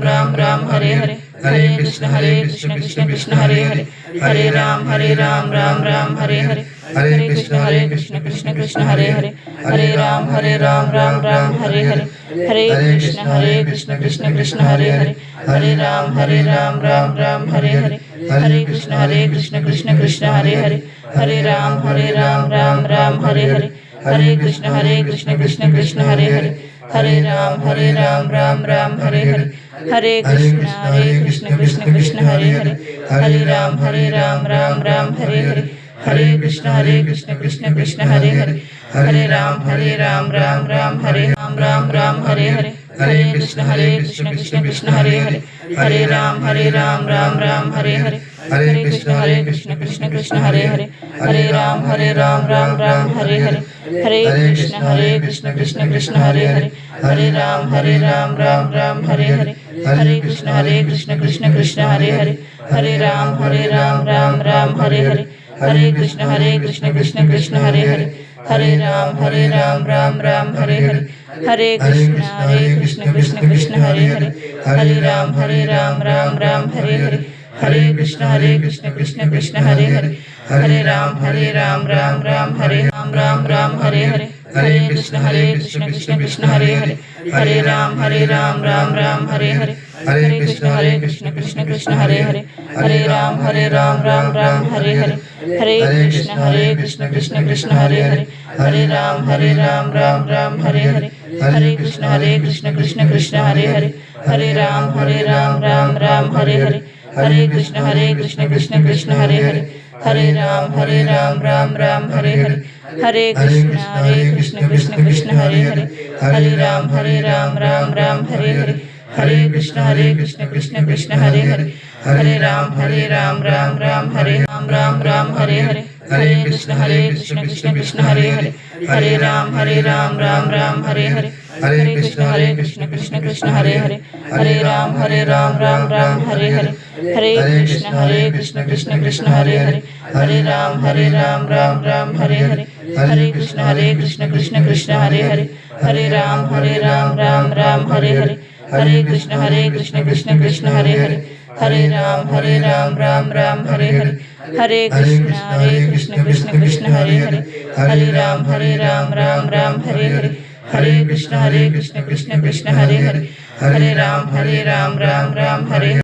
राम राम हरे हरे, हरे कृष्ण कृष्ण कृष्ण हरे हरे, हरे राम राम राम हरे हरे, हरे कृष्ण कृष्ण हरे हरे, हरे राम राम राम हरे हरे, हरे कृष्ण कृष्ण कृष्ण हरे हरे, हरे राम राम राम हरे हरे, हरे कृष्ण कृष्ण कृष्ण हरे हरे, हरे राम राम राम हरे हरे, हरे कृष्ण कृष्ण कृष्ण हरे हरे, हरे राम राम राम हरे हरे, हरे कृष्ण कृष्ण कृष्ण हरे हरे, हरे राम राम राम हरे हरे, हरे कृष्ण कृष्ण कृष्ण हरे हरे, हरे राम राम राम हरे राम राम हरे हरे, हरे कृष्ण कृष्ण कृष्ण हरे हरे, हरे राम राम राम हरे हरे, हरे कृष्ण कृष्ण कृष्ण हरे हरे, हरे राम राम राम हरे हरे, हरे कृष्ण कृष्ण कृष्ण हरे हरे, हरे राम राम राम हरे हरे, हरे कृष्ण कृष्ण कृष्ण हरे हरे, हरे राम राम राम हरे हरे, हरे कृष्ण कृष्ण कृष्ण हरे हरे, हरे राम राम राम हरे हरे, हरे कृष्ण कृष्ण कृष्ण हरे हरे, हरे राम राम राम हरे हरे, हरे कृष्ण कृष्ण कृष्ण हरे हरे, हरे राम राम राम हरे राम हरे हरे, हरे कृष्ण कृष्ण कृष्ण हरे हरे, हरे राम राम राम हरे हरे, हरे कृष्ण कृष्ण कृष्ण हरे हरे, हरे राम राम राम हरे हरे, हरे कृष्ण कृष्ण कृष्ण हरे हरे, हरे राम राम राम हरे हरे, हरे कृष्ण कृष्ण कृष्ण हरे हरे, हरे राम राम हरे हरे, हरे कृष्ण कृष्ण कृष्ण हरे हरे, हरे राम राम हरे हरे, हरे कृष्ण कृष्ण कृष्ण हरे हरे, हरे राम राम हरे हरे, हरे कृष्ण कृष्ण कृष्ण हरे हरे, हरे राम राम हरे राम हरे हरे, हरे कृष्ण कृष्ण कृष्ण हरे हरे, हरे राम राम हरे हरे, हरे कृष्ण कृष्ण कृष्ण हरे हरे, हरे राम राम हरे हरे, हरे कृष्ण कृष्ण कृष्ण हरे हरे, हरे राम राम हरे हरे, हरे कृष्ण कृष्ण कृष्ण हरे हरे, हरे राम राम हरे हरे, हरे कृष्ण कृष्ण कृष्ण हरे हरे, हरे राम राम हरे हरे, हरे कृष्ण कृष्ण कृष्ण हरे हरे, हरे राम राम हरे हरे, हरे कृष्ण कृष्ण कृष्ण हरे हरे, हरे Ram Ram Hare Hare.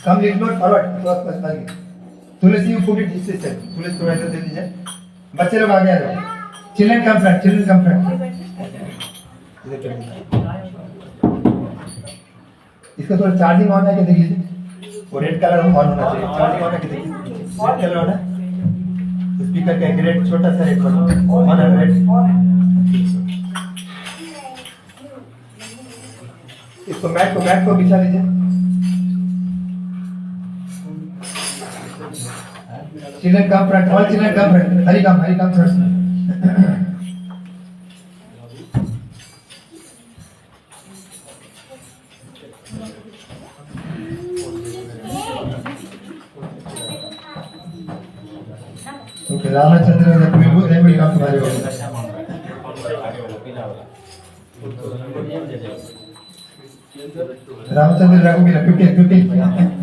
Come little more forward. First आगे. तुलसी you put it this side. तुलसी थोड़ा इधर दे दीजिए. बच्चे लोग आगे आ जाओ. Children come front. Children come front. इधर चलिए. इसका थोड़ा चार्जिंग ऑन है क्या देख लीजिए. वो रेड कलर ऑन होना चाहिए. चार्जिंग ऑन है क्या देखिए. रेड कलर ऑन है. स्पीकर का ग्रेड छोटा सा रेड ऑन है रेड. इसको मैट को बिछा दीजिए. Children come front. All children come front. Hari come front. Okay, Ramachandra, that will go. Then we come to Hari. Ramchandra रघुवीर 15 नंबर 15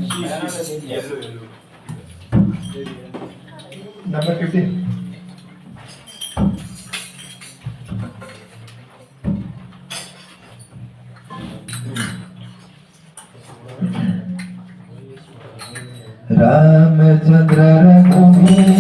रामचंद्र रघुवीर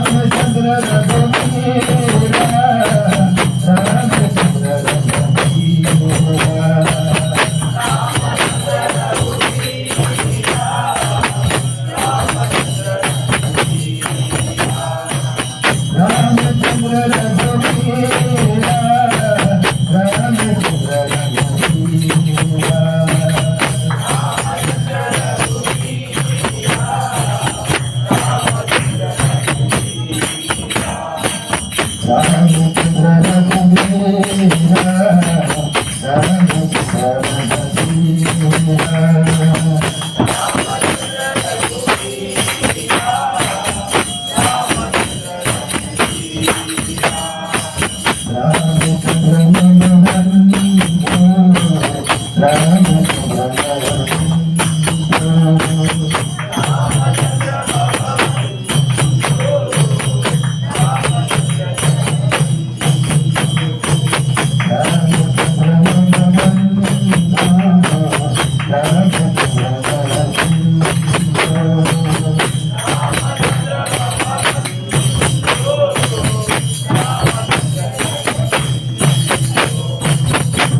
रामचंद्र रघुवीर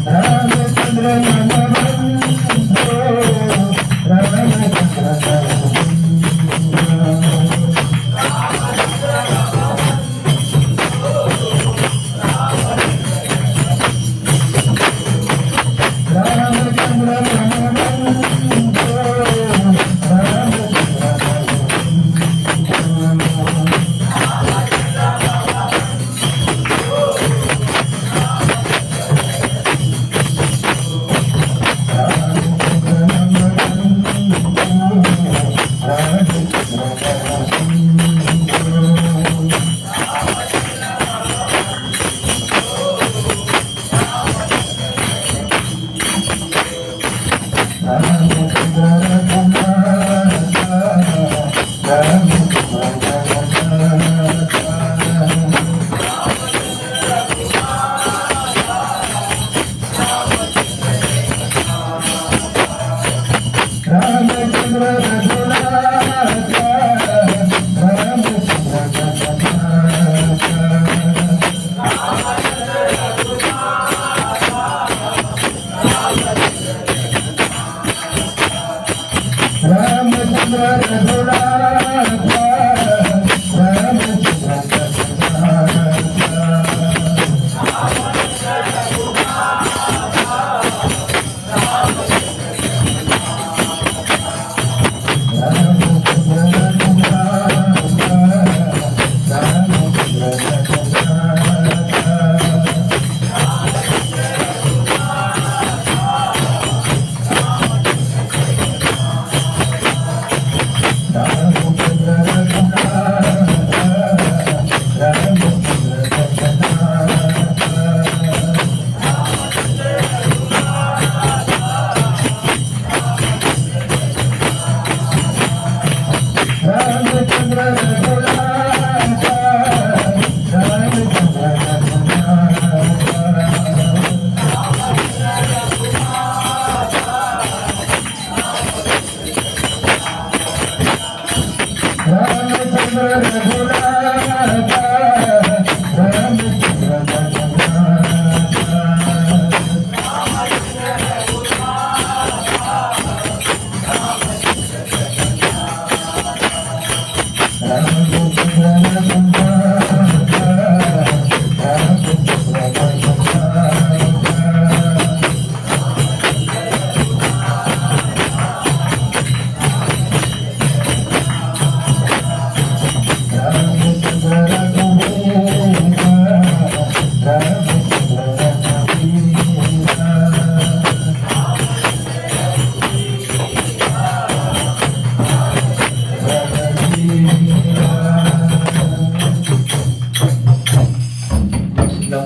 Ramchandra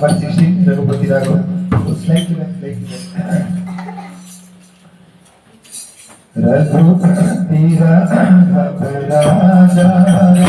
part 16, Raghupati Raghava. Slightly back, slightly back. Raghupati Raghav राजा राम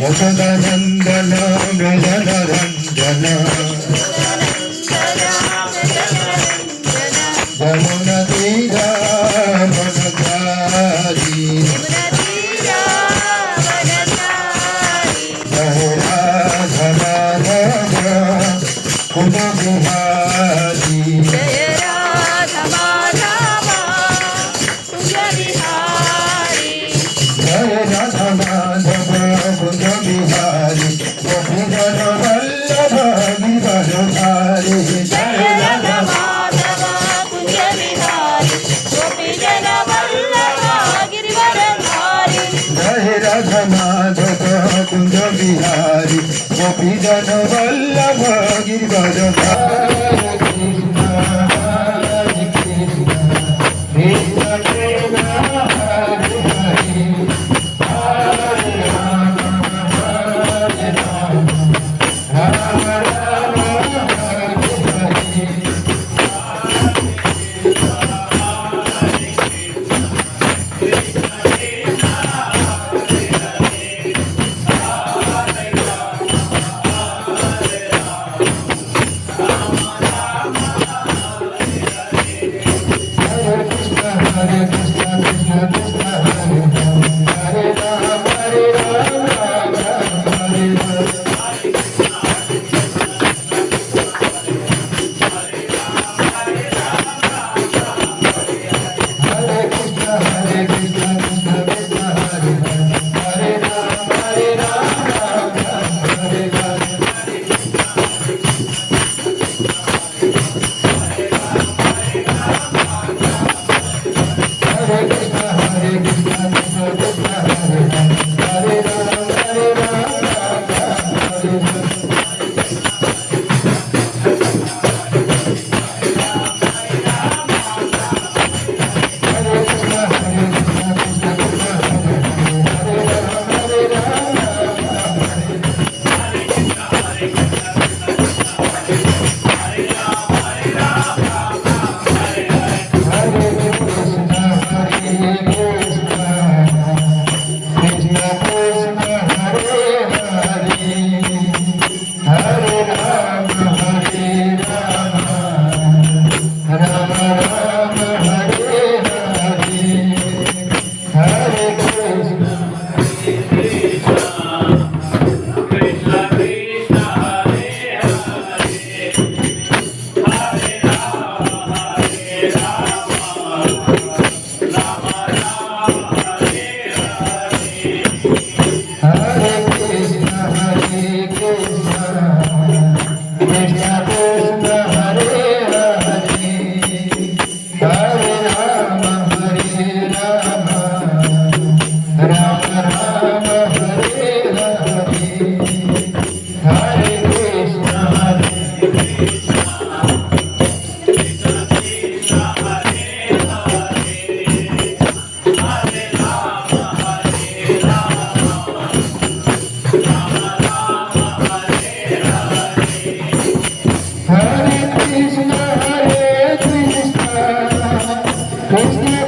यशोदनन्दन मृदनरञ्जन यमुनतीरावनचारी जय राधमाधव कुल बिहारी जय राधमाधव कुल बिहारी गोपीजन वल्लभ गिरिवरधारी जय राधमाधव कुंज बिहारी गोपीजन वल्लभ गिरिवरधारी जय राधमाधव कुंज बिहारी गोपीजन वल्लभ गिरिवरधारी कृष्ण